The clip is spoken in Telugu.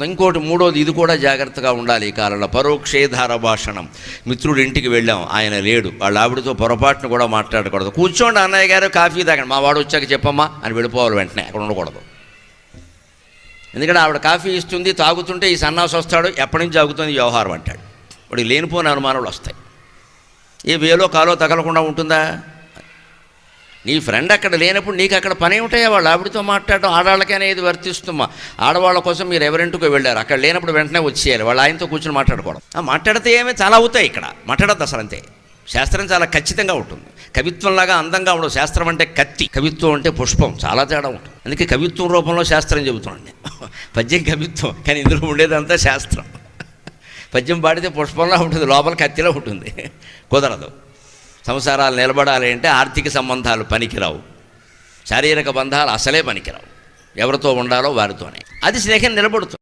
బాగుంటుంది. ఇంకోటి మూడోది, ఇది కూడా జాగ్రత్తగా ఉండాలి ఈ కాలంలో, పరోక్షేధార భాషణం. మిత్రుడి ఇంటికి వెళ్ళాం, ఆయన లేడు, వాళ్ళ ఆవిడతో పొరపాటును కూడా మాట్లాడకూడదు. కూర్చోండి అన్నయ్య గారు కాఫీ తాగండి, మా వాడు వచ్చాక చెప్పమ్మా అని వెళ్ళిపోవాలి, వెంటనే అక్కడ ఉండకూడదు. ఎందుకంటే ఆవిడ కాఫీ ఇస్తుంది, తాగుతుంటే ఈ సన్నాసి వస్తాడు, ఎప్పటి నుంచి తాగుతుంది వ్యవహారం అంటాడు. వాడికి లేనిపోని అనుమానాలు వస్తాయి. ఏ వేలో కాలో తగలకుండా ఉంటుందా? నీ ఫ్రెండ్ అక్కడ లేనప్పుడు నీకు అక్కడ పని ఉంటాయా? వాళ్ళు ఆవిడతో మాట్లాడడం ఆడవాళ్ళకైనా ఇది వర్తిస్తుమ్మా. ఆడవాళ్ళ కోసం మీరు ఎవరింటికో వెళ్ళారు, అక్కడ లేనప్పుడు వెంటనే వచ్చేయాలి, వాళ్ళు ఆయనతో కూర్చొని మాట్లాడకూడదు. మాట్లాడితే ఏమీ చాలా అవుతాయి, ఇక్కడ మాట్లాడద్దు అసలు, అంతే. శాస్త్రం చాలా ఖచ్చితంగా ఉంటుంది. కవిత్వంలాగా అందంగా ఉండదు. శాస్త్రం అంటే కత్తి, కవిత్వం అంటే పుష్పం, చాలా తేడా ఉంటుంది. అందుకే కవిత్వం రూపంలో శాస్త్రం చెబుతున్నాండి. పద్యం కవిత్వం, కానీ ఇందులో ఉండేదంతా శాస్త్రం. పద్యం పాడితే పుష్పంలా ఉంటుంది, లోపల కత్తిలో ఉంటుంది, కుదరదు. సంసారాలు నిలబడాలి అంటే ఆర్థిక సంబంధాలు పనికిరావు, శారీరక బంధాలు అసలే పనికిరావు. ఎవరితో ఉండాలో వారితోనే, అది స్నేహం నిలబడుతుంది.